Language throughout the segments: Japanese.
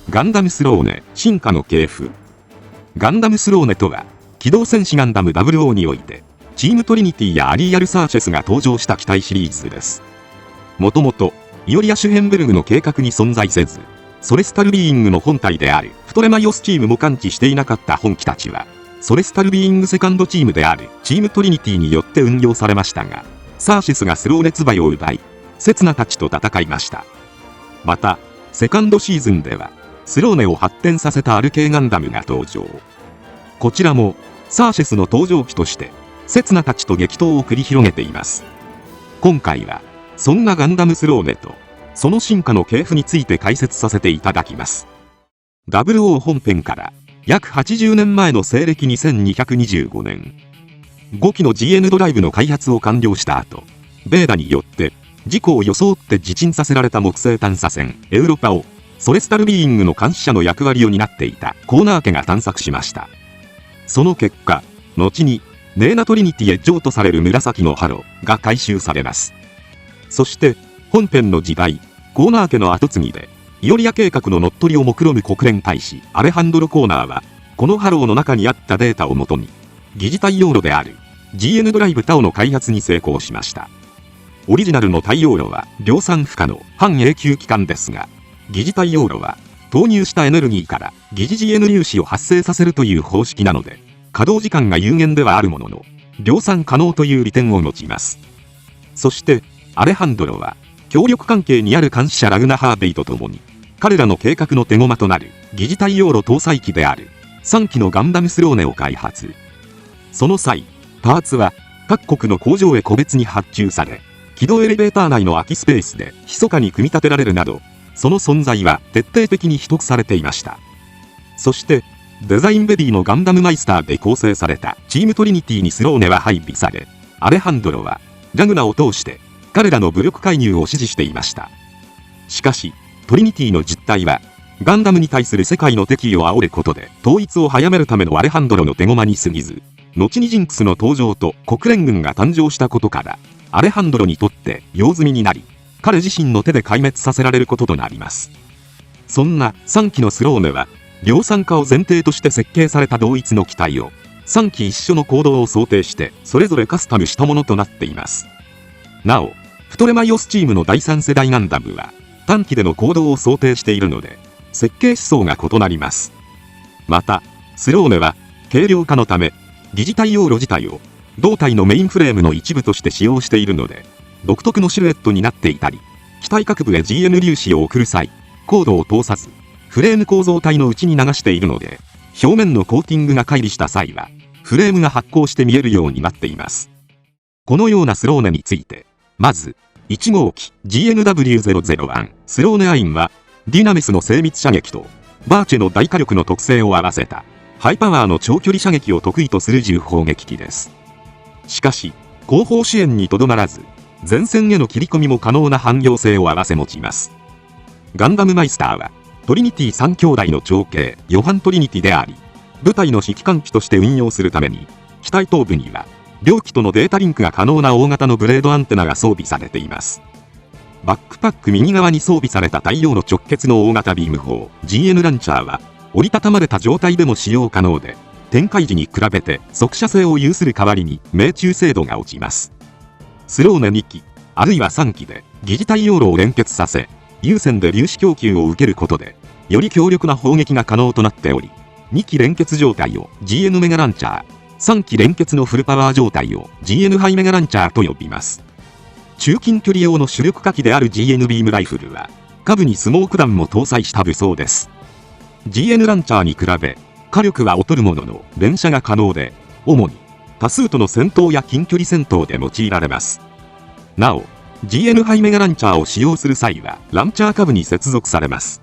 ガンダムスローネ進化の系譜。ガンダムスローネとは、機動戦士ガンダム00において、チームトリニティやアリーアル・サーシェスが登場した機体シリーズです。もともと、イオリア・シュヘンベルグの計画に存在せず、ソレスタルビーイングの本体であるプトレマイオスチームも感知していなかった本機たちは、ソレスタルビーイングセカンドチームであるチームトリニティによって運用されましたが、サーシェスがスローネツバイを奪い、セツナたちと戦いました。また、セカンドシーズンでは、スローネを発展させたアル系ガンダムが登場。こちらも、サーシェスの登場機として、セツナたちと激闘を繰り広げています。今回は、そんなガンダムスローネと、その進化の系譜について解説させていただきます。00本編から約80年前の西暦2225年、5機の GN ドライブの開発を完了した後、ベーダによって事故を装って自沈させられた木星探査船エウロパをソレスタルビーイングの監視者の役割を担っていたコーナー家が探索しました。その結果、後にネーナトリニティへ譲渡される紫のハロが回収されます。そして本編の時代、コーナー家の跡継ぎでイオリア計画の乗っ取りを目論む国連大使アレハンドロ・コーナーは、このハローの中にあったデータをもとに疑似太陽炉である GN ドライブタオの開発に成功しました。オリジナルの太陽炉は量産不可の半永久機関ですが、疑似太陽炉は投入したエネルギーから疑似 GN 粒子を発生させるという方式なので、稼働時間が有限ではあるものの量産可能という利点を持ちます。そしてアレハンドロは協力関係にある監視者ラグナ・ハーベイと共に、彼らの計画の手駒となる疑似太陽炉搭載機である3機のガンダムスローネを開発。その際、パーツは各国の工場へ個別に発注され、軌道エレベーター内の空きスペースで密かに組み立てられるなど、その存在は徹底的に秘匿されていました。そしてデザインベビーのガンダムマイスターで構成されたチームトリニティにスローネは配備され、アレハンドロはラグナを通して彼らの武力介入を指示していました。しかしトリニティの実態は、ガンダムに対する世界の敵意を煽ることで統一を早めるためのアレハンドロの手駒に過ぎず、後にジンクスの登場と国連軍が誕生したことから、アレハンドロにとって用済みになり、彼自身の手で壊滅させられることとなります。そんな3機のスローネは、量産化を前提として設計された同一の機体を、3機一緒の行動を想定してそれぞれカスタムしたものとなっています。なお、プトレマイオスチームの第3世代ガンダムは、短期での行動を想定しているので、設計思想が異なります。また、スローネは、軽量化のため、疑似太陽炉自体を、胴体のメインフレームの一部として使用しているので、独特のシルエットになっていたり、機体各部へ GN 粒子を送る際、コードを通さず、フレーム構造体の内に流しているので、表面のコーティングが乖離した際は、フレームが発光して見えるようになっています。このようなスローネについて、まず、1号機 GNW001 スローネアインは、ディナメスの精密射撃と、バーチェの大火力の特性を合わせた、ハイパワーの長距離射撃を得意とする重砲撃機です。しかし、後方支援にとどまらず、前線への切り込みも可能な汎用性を併せ持ちます。ガンダムマイスターは、トリニティ3兄弟の長兄、ヨハン・トリニティであり、部隊の指揮官機として運用するために、機体頭部には、両機とのデータリンクが可能な大型のブレードアンテナが装備されています。バックパック右側に装備された太陽の直結の大型ビーム砲 GN ランチャーは、折りたたまれた状態でも使用可能で、展開時に比べて速射性を有する代わりに命中精度が落ちます。スローネ2機、あるいは3機で疑似太陽炉を連結させ、有線で粒子供給を受けることで、より強力な砲撃が可能となっており、2機連結状態を GN メガランチャー、3機連結のフルパワー状態を GN ハイメガランチャーと呼びます。中近距離用の主力火器である GN ビームライフルは、下部にスモーク弾も搭載した武装です。GN ランチャーに比べ、火力は劣るものの連射が可能で、主に多数との戦闘や近距離戦闘で用いられます。なお、GN ハイメガランチャーを使用する際は、ランチャー下部に接続されます。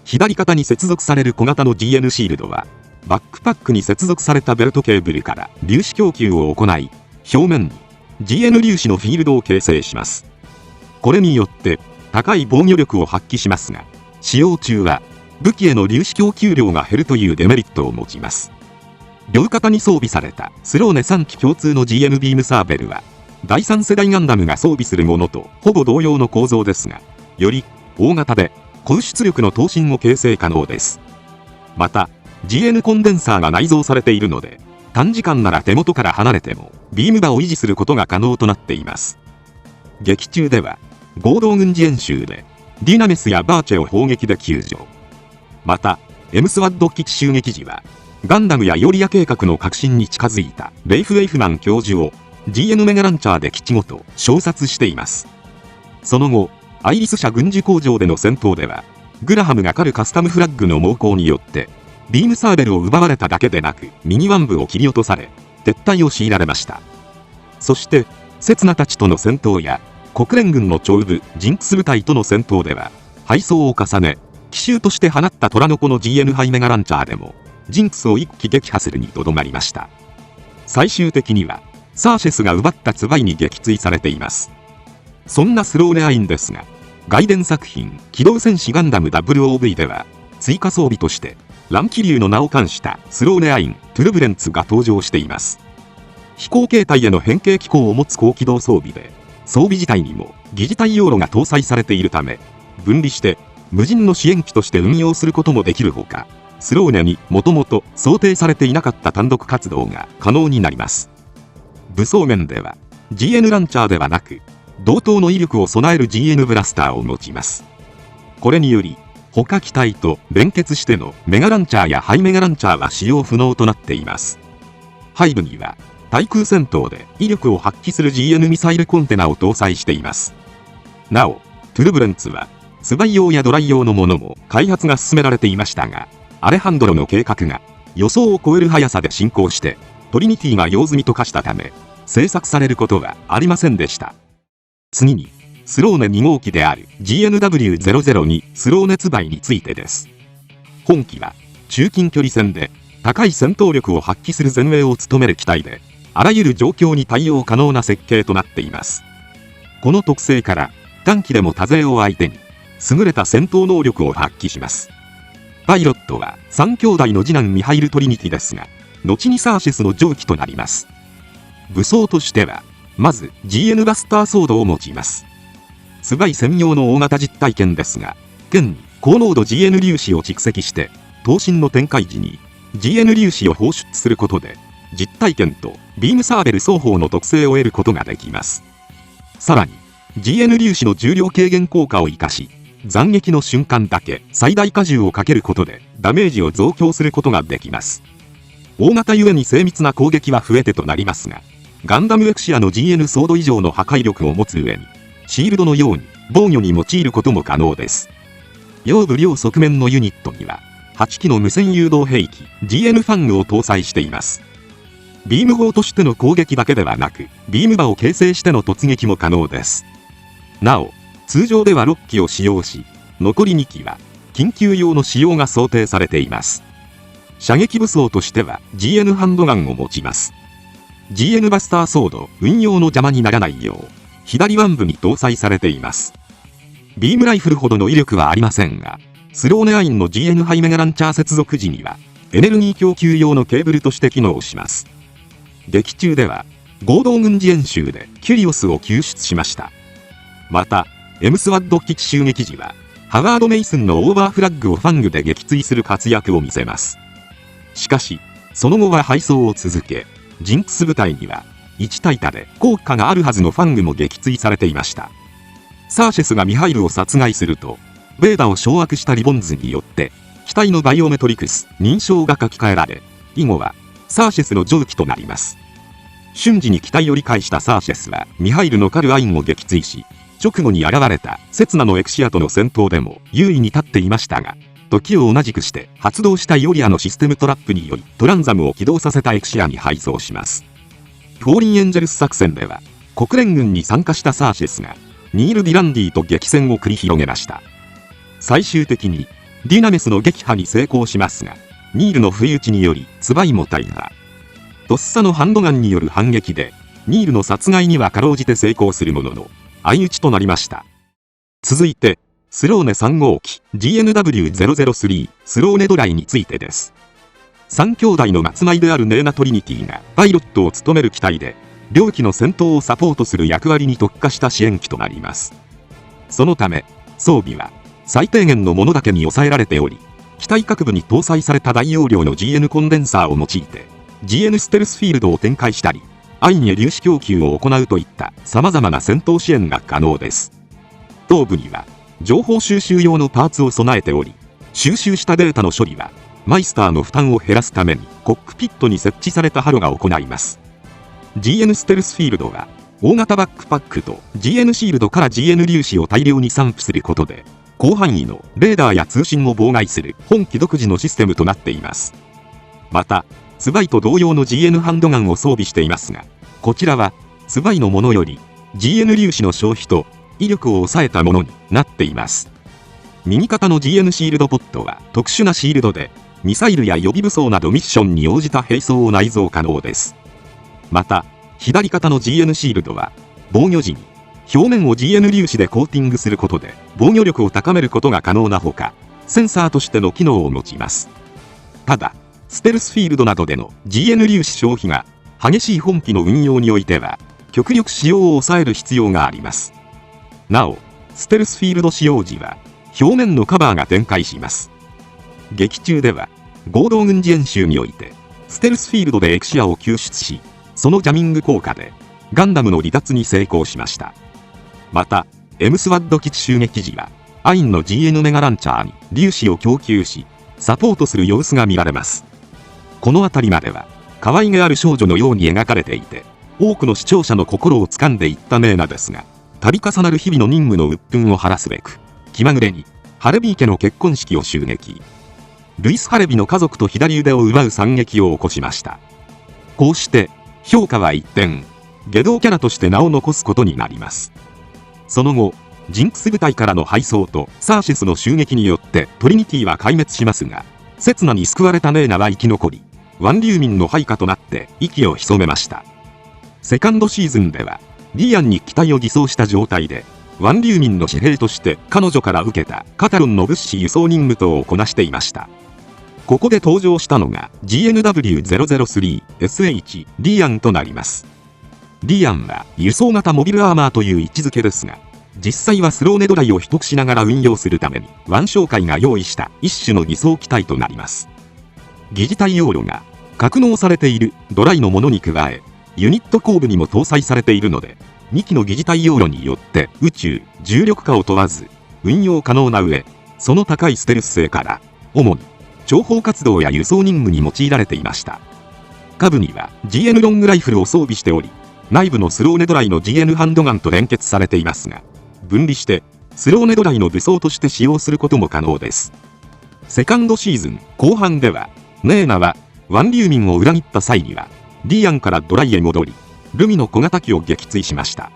左肩に接続される小型の GN シールドは、バックパックに接続されたベルトケーブルから粒子供給を行い、表面に GN 粒子のフィールドを形成します。これによって高い防御力を発揮しますが、使用中は武器への粒子供給量が減るというデメリットを持ちます。両肩に装備されたスローネ3機共通の GN ビームサーベルは、第3世代ガンダムが装備するものとほぼ同様の構造ですが、より大型で高出力の頭身を形成可能です。また GN コンデンサーが内蔵されているので、短時間なら手元から離れてもビーム場を維持することが可能となっています。劇中では合同軍事演習でディナメスやバーチェを砲撃で救助。またエムスワッド基地襲撃時はガンダムやヨリア計画の核心に近づいたレイフ・エイフマン教授を GN メガランチャーで基地ごと焼殺しています。その後アイリス社軍需工場での戦闘ではグラハムが狩るカスタムフラッグの猛攻によってビームサーベルを奪われただけでなく右腕部を切り落とされ撤退を強いられました。そしてセツナたちとの戦闘や国連軍の長部ジンクス部隊との戦闘では敗走を重ね、奇襲として放った虎の子の GN ハイメガランチャーでもジンクスを一気撃破するにとどまりました。最終的にはサーシェスが奪ったツバイに撃墜されています。そんなスローネアインですが、外伝作品機動戦士ガンダム WOV では追加装備として乱気流の名を冠したスローネアイントゥルブレンツが登場しています。飛行形態への変形機構を持つ高機動装備で、装備自体にも疑似対応炉が搭載されているため、分離して無人の支援機として運用することもできるほか、スローネにもともと想定されていなかった単独活動が可能になります。武装面では GN ランチャーではなく同等の威力を備える GN ブラスターを持ちます。これにより他機体と連結してのメガランチャーやハイメガランチャーは使用不能となっています。背部には対空戦闘で威力を発揮する GN ミサイルコンテナを搭載しています。なおトゥルブレンツはスバイ用やドライ用のものも開発が進められていましたが、アレハンドロの計画が予想を超える速さで進行してトリニティが用済みと化したため製作されることはありませんでした。次にスローネ2号機である GNW002 スローネツバイについてです。本機は中近距離戦で高い戦闘力を発揮する前衛を務める機体で、あらゆる状況に対応可能な設計となっています。この特性から短期でも多勢を相手に優れた戦闘能力を発揮します。パイロットは3兄弟の次男ミハイル・トリニティですが、後にサーシェスの上記となります。武装としてはまず GN バスターソードを用います。ツバイ専用の大型実体剣ですが、剣に高濃度 GN 粒子を蓄積して頭身の展開時に GN 粒子を放出することで実体剣とビームサーベル双方の特性を得ることができます。さらに GN 粒子の重量軽減効果を生かし、斬撃の瞬間だけ最大荷重をかけることでダメージを増強することができます。大型ゆえに精密な攻撃は増えてとなりますが、ガンダムエクシアの GN ソード以上の破壊力を持つ上にシールドのように防御に用いることも可能です。腰部両側面のユニットには8機の無線誘導兵器 GN ファングを搭載しています。ビーム砲としての攻撃だけではなく、ビーム場を形成しての突撃も可能です。なお通常では6機を使用し、残り2機は緊急用の使用が想定されています。射撃武装としては GN ハンドガンを持ちます。GN バスターソード運用の邪魔にならないよう左腕部に搭載されています。ビームライフルほどの威力はありませんが、スローネアインの GN ハイメガランチャー接続時にはエネルギー供給用のケーブルとして機能します。劇中では合同軍事演習でキュリオスを救出しました。またエムスワッド基地襲撃時はハワード・メイスンのオーバーフラッグをファングで撃墜する活躍を見せます。しかしその後は敗走を続け、ジンクス部隊には1対多で効果があるはずのファングも撃墜されていました。サーシェスがミハイルを殺害すると、ベーダを掌握したリボンズによって機体のバイオメトリクス認証が書き換えられ、以後はサーシェスの上記となります。瞬時に機体を理解したサーシェスはミハイルのカルアインを撃墜し、直後に現れたセツナのエクシアとの戦闘でも優位に立っていましたが、時を同じくして発動したヨリアのシステムトラップによりトランザムを起動させたエクシアに敗走します。フォーリンエンジェルス作戦では国連軍に参加したサーシェスがニール・ディランディと激戦を繰り広げました。最終的にディナメスの撃破に成功しますが、ニールの不意打ちによりツバイも大破。とっさのハンドガンによる反撃でニールの殺害にはかろうじて成功するものの相打ちとなりました。続いてスローネ3号機 GNW003 スローネドライについてです。3兄弟の末裔であるネーナ・トリニティがパイロットを務める機体で、両機の戦闘をサポートする役割に特化した支援機となります。そのため装備は最低限のものだけに抑えられており、機体各部に搭載された大容量の GN コンデンサーを用いて、GN ステルスフィールドを展開したり、アインへ粒子供給を行うといった様々な戦闘支援が可能です。頭部には、情報収集用のパーツを備えており、収集したデータの処理は、マイスターの負担を減らすためにコックピットに設置されたハロが行います。GN ステルスフィールドは、大型バックパックと GN シールドから GN 粒子を大量に散布することで、広範囲のレーダーや通信を妨害する本機独自のシステムとなっています。また、スバイと同様の GN ハンドガンを装備していますが、こちらは、スバイのものより GN 粒子の消費と威力を抑えたものになっています。右肩の GN シールドポットは特殊なシールドで、ミサイルや予備武装などミッションに応じた兵装を内蔵可能です。また、左肩の GN シールドは、防御時に表面を GN 粒子でコーティングすることで防御力を高めることが可能なほか、センサーとしての機能を持ちます。ただ、ステルスフィールドなどでの GN 粒子消費が激しい本機の運用においては、極力使用を抑える必要があります。なお、ステルスフィールド使用時は、表面のカバーが展開します。劇中では、合同軍事演習において、ステルスフィールドでエクシアを救出し、そのジャミング効果で、ガンダムの離脱に成功しました。また、M スワッド基地襲撃時は、アインの GN メガランチャーに粒子を供給し、サポートする様子が見られます。この辺りまでは、可愛げある少女のように描かれていて、多くの視聴者の心を掴んでいったメーナですが、度重なる日々の任務の鬱憤を晴らすべく、気まぐれに、ハレビー家の結婚式を襲撃。ルイス・ハレビの家族と左腕を奪う惨劇を起こしました。こうして、評価は一転、下道キャラとして名を残すことになります。その後、ジンクス部隊からの敗走とサーシスの襲撃によってトリニティは壊滅しますが、刹那に救われたネーナは生き残り、ワン・リューミンの配下となって息を潜めました。セカンドシーズンでは、リアンに機体を偽装した状態で、ワン・リューミンの私兵として彼女から受けたカタロンの物資輸送任務等をこなしていました。ここで登場したのが GNW003SH リアンとなります。リアンは輸送型モビルアーマーという位置づけですが、実際はスローネドライを秘匿しながら運用するために腕章会が用意した一種の偽装機体となります。疑似対応炉が格納されているドライのものに加え、ユニット後部にも搭載されているので、2機の疑似対応炉によって宇宙、重力化を問わず運用可能な上、その高いステルス性から、主に諜報活動や輸送任務に用いられていました。下部には GN ロングライフルを装備しており、内部のスローネドライの GN ハンドガンと連結されていますが、分離してスローネドライの武装として使用することも可能です。セカンドシーズン後半では、ネーナはワン・リューミンを裏切った際には、リアンからドライへ戻り、ルミの小型機を撃墜しました。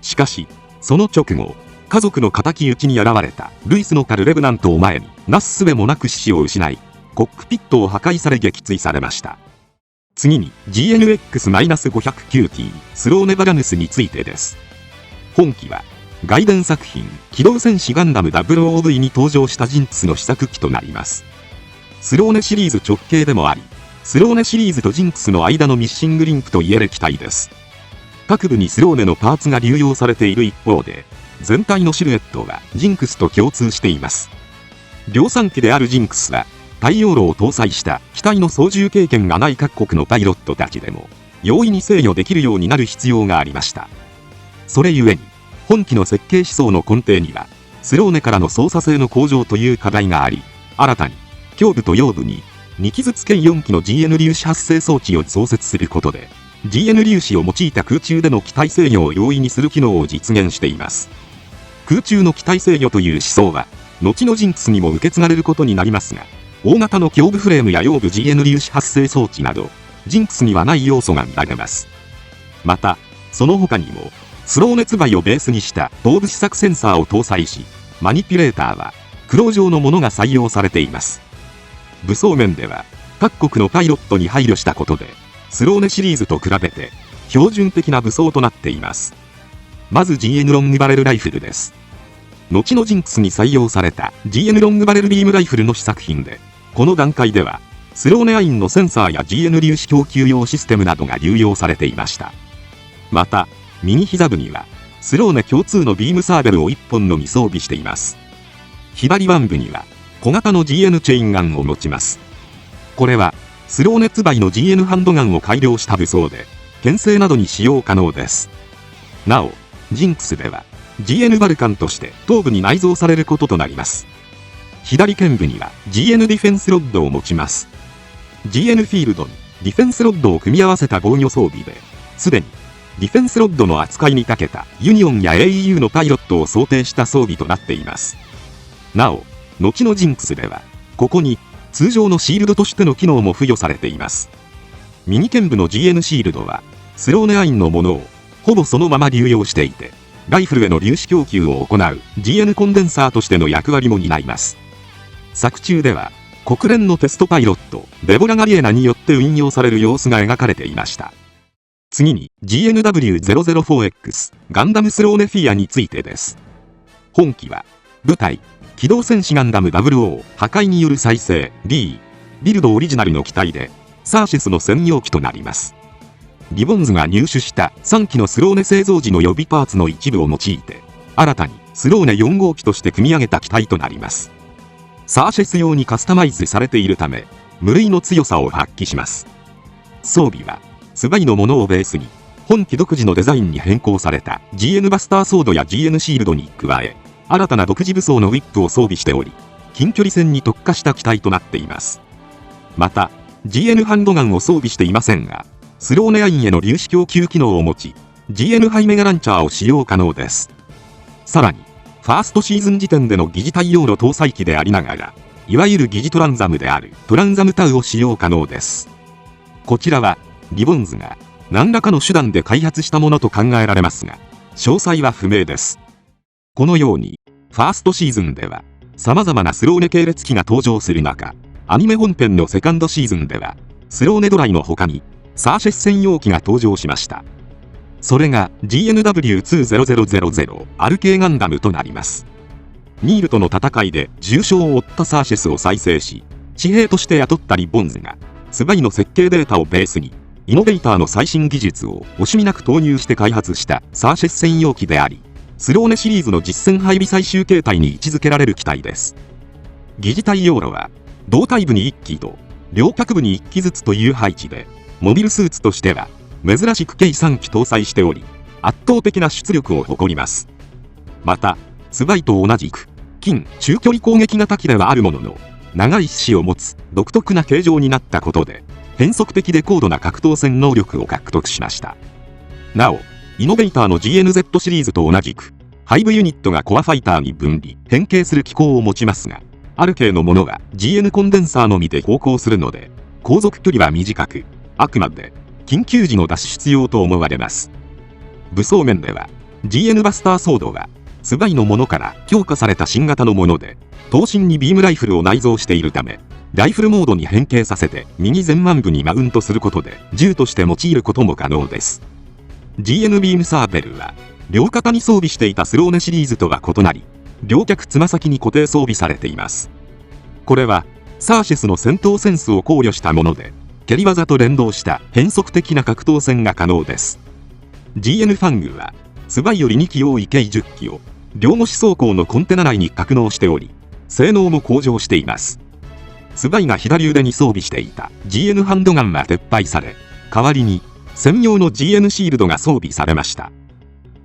しかし、その直後、家族の敵討ちに現れたルイスのカルレブナントを前になすすべもなく死を失い、コックピットを破壊され撃墜されました。次に GNX-509T スローネバラヌスについてです。本機は外伝作品機動戦士ガンダム 00V に登場したジンクスの試作機となります。スローネシリーズ直系でもあり、スローネシリーズとジンクスの間のミッシングリンクといえる機体です。各部にスローネのパーツが流用されている一方で、全体のシルエットはジンクスと共通しています。量産機であるジンクスは、太陽炉を搭載した機体の操縦経験がない各国のパイロットたちでも、容易に制御できるようになる必要がありました。それゆえに、本機の設計思想の根底には、スローネからの操作性の向上という課題があり、新たに、胸部と腰部に、2機ずつ計4機の GN 粒子発生装置を創設することで、GN 粒子を用いた空中での機体制御を容易にする機能を実現しています。空中の機体制御という思想は、後のジンクスにも受け継がれることになりますが、大型の胸部フレームや腰部 GN 粒子発生装置など、ジンクスにはない要素が見られます。また、その他にも、スロー熱媒をベースにした頭部試作センサーを搭載し、マニピュレーターは、クロー状のものが採用されています。武装面では、各国のパイロットに配慮したことで、スローネシリーズと比べて、標準的な武装となっています。まず GN ロングバレルライフルです。後のジンクスに採用された GN ロングバレルビームライフルの試作品で、この段階では、スローネアインのセンサーや GN 粒子供給用システムなどが流用されていました。また、右膝部には、スローネ共通のビームサーベルを1本のみ装備しています。左腕部には小型の GN チェインガンを持ちます。これはスローネッツバイの GN ハンドガンを改良した武装で、牽制などに使用可能です。なお、ジンクスでは GN バルカンとして頭部に内蔵されることとなります。左剣部には GN ディフェンスロッドを持ちます。GN フィールドにディフェンスロッドを組み合わせた防御装備で、すでにディフェンスロッドの扱いに長けたユニオンや AEU のパイロットを想定した装備となっています。なお、後のジンクスでは、ここに通常のシールドとしての機能も付与されています。右剣部の GN シールドは、スローネアインのものをほぼそのまま流用していて、ライフルへの粒子供給を行う GN コンデンサーとしての役割も担います。作中では、国連のテストパイロット、デボラ・ガリエナによって運用される様子が描かれていました。次に GNW004X ガンダムスローネフィアについてです。本機は、部隊、機動戦士ガンダム 00 破壊による再生 D ビルドオリジナルの機体で、サーシスの専用機となります。リボンズが入手した3機のスローネ製造時の予備パーツの一部を用いて、新たにスローネ4号機として組み上げた機体となります。サーシェス用にカスタマイズされているため、無類の強さを発揮します。装備は、スバイのものをベースに、本機独自のデザインに変更された GN バスターソードや GN シールドに加え、新たな独自武装のウィップを装備しており、近距離戦に特化した機体となっています。また、GN ハンドガンを装備していませんが、スローネアインへの粒子供給機能を持ち、GN ハイメガランチャーを使用可能です。さらに、ファーストシーズン時点での疑似太陽炉搭載機でありながら、いわゆる疑似トランザムであるトランザムタウを使用可能です。こちらは、リボンズが何らかの手段で開発したものと考えられますが、詳細は不明です。このように、ファーストシーズンでは、様々なスローネ系列機が登場する中、アニメ本編のセカンドシーズンでは、スローネドライの他に、サーシェス専用機が登場しました。それが GNW20000 アル系ガンダムとなります。ニールとの戦いで重傷を負ったサーシェスを再生し、騎兵として雇ったリボンズが、スバイの設計データをベースに、イノベーターの最新技術を惜しみなく投入して開発したサーシェス専用機であり、スローネシリーズの実戦配備最終形態に位置づけられる機体です。疑似太陽炉は、胴体部に1機と、両脚部に1機ずつという配置で、モビルスーツとしては、珍しく計3機搭載しており、圧倒的な出力を誇ります。また、スバイと同じく、近中距離攻撃型機ではあるものの、長い視を持つ独特な形状になったことで、変則的で高度な格闘戦能力を獲得しました。なお、イノベーターの GNZ シリーズと同じく、背部ユニットがコアファイターに分離、変形する機構を持ちますが、ある系のものは GN コンデンサーのみで航行するので、航続距離は短く、あくまで緊急時の脱出用と思われます。武装面では、GN バスターソードは、スバイのものから強化された新型のもので、頭身にビームライフルを内蔵しているため、ライフルモードに変形させて右前腕部にマウントすることで銃として用いることも可能です。GN ビームサーベルは両肩に装備していたスローネシリーズとは異なり、両脚つま先に固定装備されています。これはサーシスの戦闘センスを考慮したもので、蹴り技と連動した変則的な格闘戦が可能です。GN ファングはスバイより2機多い計10機を両腰装甲のコンテナ内に格納しており、性能も向上しています。スバイが左腕に装備していた GN ハンドガンは撤廃され、代わりに専用の GN シールドが装備されました。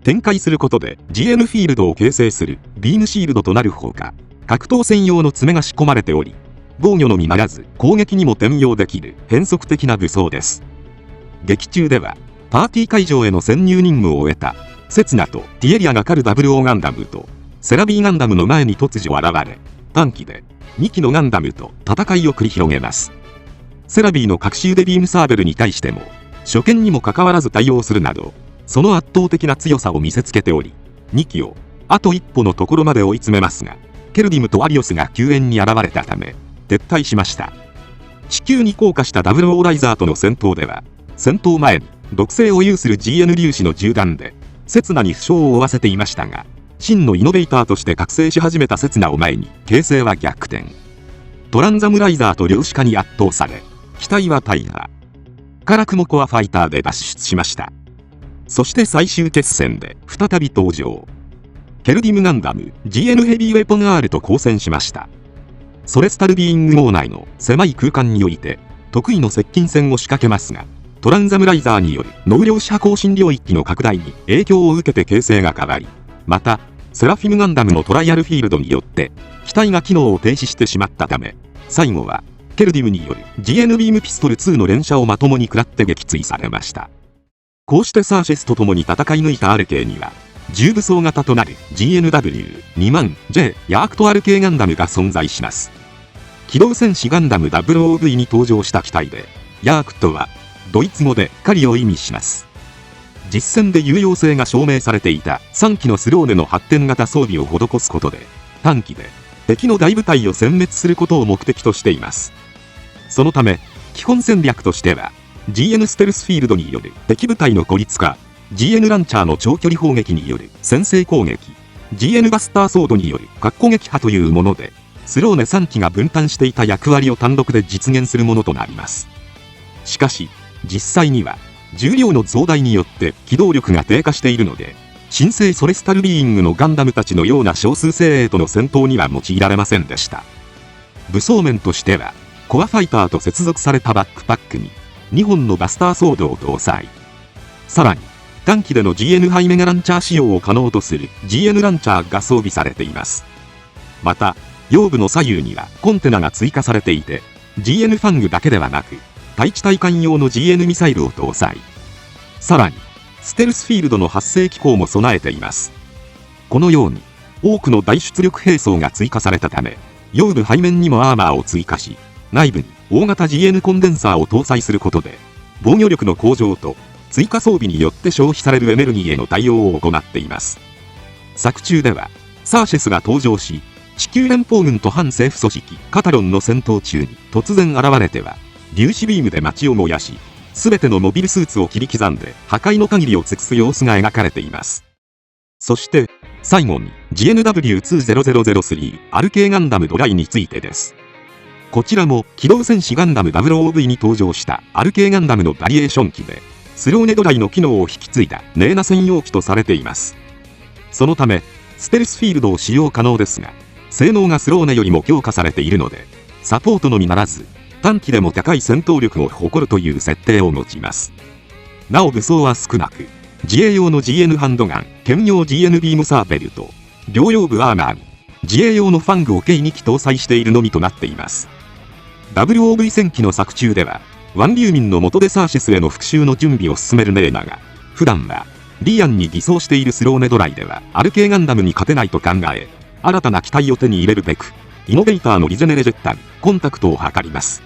展開することで GN フィールドを形成するビームシールドとなるほか、格闘専用の爪が仕込まれており、防御のみならず攻撃にも転用できる変則的な武装です。劇中ではパーティー会場への潜入任務を終えたセツナとティエリアが狩る00ガンダムとセラビーガンダムの前に突如現れ、短期で2機のガンダムと戦いを繰り広げます。セラビーの隔週でビームサーベルに対しても初見にもかかわらず対応するなど、その圧倒的な強さを見せつけており、2機をあと一歩のところまで追い詰めますが、ケルディムとアリオスが救援に現れたため撤退しました。地球に降下したダブルオーライザーとの戦闘では、戦闘前に毒性を有する GN 粒子の銃弾でセツナに負傷を負わせていましたが、真のイノベーターとして覚醒し始めたセツナを前に形勢は逆転。トランザムライザーと量子化に圧倒され、機体は大破。辛くもコアファイターで脱出しました。そして最終決戦で再び登場。ケルディムガンダム GN ヘビーウェポン R と交戦しました。ソレスタルビーイング号内の狭い空間において得意の接近戦を仕掛けますが、トランザムライザーによる能量子波更新領域の拡大に影響を受けて形勢が変わり、またセラフィムガンダムのトライアルフィールドによって機体が機能を停止してしまったため、最後はケルディムによる GN ビームピストル2の連射をまともに食らって撃墜されました。こうしてサーシェスと共に戦い抜いた RK には重武装型となる GNW2 万 J ヤークト RK ガンダムが存在します。機動戦士ガンダム WOV に登場した機体で、ヤークトはドイツ語で狩りを意味します。実戦で有用性が証明されていた3機のスローネの発展型装備を施すことで、短期で敵の大部隊を殲滅することを目的としています。そのため基本戦略としては GN ステルスフィールドによる敵部隊の孤立化、GN ランチャーの長距離砲撃による先制攻撃、GN バスターソードによる滑空撃破というもので、スローネ3機が分担していた役割を単独で実現するものとなります。しかし実際には重量の増大によって機動力が低下しているので、新生ソレスタルビーイングのガンダムたちのような少数精鋭との戦闘には用いられませんでした。武装面としてはコアファイターと接続されたバックパックに2本のバスターソードを搭載。さらに短期での GN ハイメガランチャー使用を可能とする GN ランチャーが装備されています。また腰部の左右にはコンテナが追加されていて、 GN ファングだけではなく対地対艦用の GN ミサイルを搭載。さらにステルスフィールドの発生機構も備えています。このように多くの大出力兵装が追加されたため、腰部背面にもアーマーを追加し、内部に大型 GN コンデンサーを搭載することで防御力の向上と追加装備によって消費されるエネルギーへの対応を行っています。作中ではサーシェスが登場し、地球連邦軍と反政府組織カタロンの戦闘中に突然現れては粒子ビームで街を燃やし、全てのモビルスーツを切り刻んで破壊の限りを尽くす様子が描かれています。そして最後に GNW20003 RK ガンダムドライについてです。こちらも機動戦士ガンダム WOV に登場した RK ガンダムのバリエーション機で、スローネドライの機能を引き継いだネーナ専用機とされています。そのためステルスフィールドを使用可能ですが、性能がスローネよりも強化されているので、サポートのみならず短期でも高い戦闘力を誇るという設定を持ちます。なお武装は少なく、自衛用の GN ハンドガン、兼用 GN ビームサーベルと両用部アーマーに自衛用のファングを計2機搭載しているのみとなっています。WOV 戦記の作中ではワン・リューミンの元でサーシスへの復讐の準備を進めるネーナが、普段はリアンに偽装しているスローネドライではRKガンダムに勝てないと考え、新たな機体を手に入れるべくイノベーターのリジェネレジェッタにコンタクトを図ります。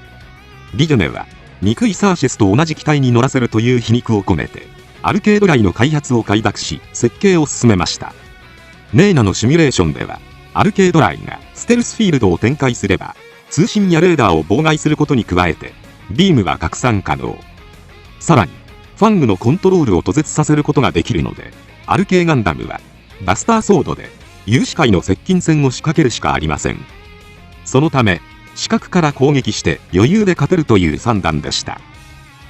リジェネは憎いサーシェスと同じ機体に乗らせるという皮肉を込めてRKドライの開発を快諾し設計を進めました。ネーナのシミュレーションではRKドライがステルスフィールドを展開すれば通信やレーダーを妨害することに加えてビームは拡散可能。さらにファングのコントロールを途絶させることができるので、RKガンダムはバスターソードで有志海の接近戦を仕掛けるしかありません。そのため死角から攻撃して余裕で勝てるという算段でした。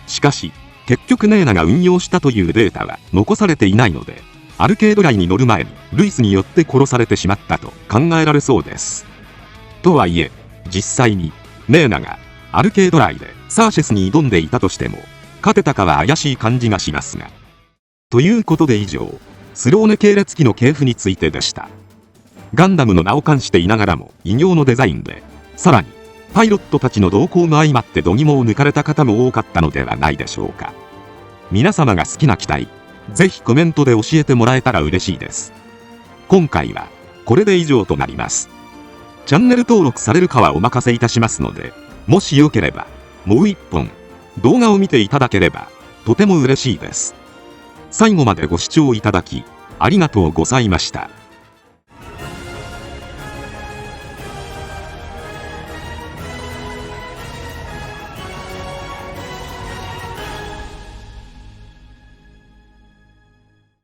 しかし結局ネーナが運用したというデータは残されていないので、RKドライに乗る前にルイスによって殺されてしまったと考えられそうです。とはいえ実際にネーナがRKドライでサーシェスに挑んでいたとしても勝てたかは怪しい感じがしますが。ということで以上、スローネ系列機の系譜についてでした。ガンダムの名を冠していながらも異形のデザインで、さらにパイロットたちの動向も相まって度肝を抜かれた方も多かったのではないでしょうか。皆様が好きな機体、ぜひコメントで教えてもらえたら嬉しいです。今回はこれで以上となります。チャンネル登録されるかはお任せいたしますので、もしよければもう一本動画を見ていただければとても嬉しいです。最後までご視聴いただきありがとうございました。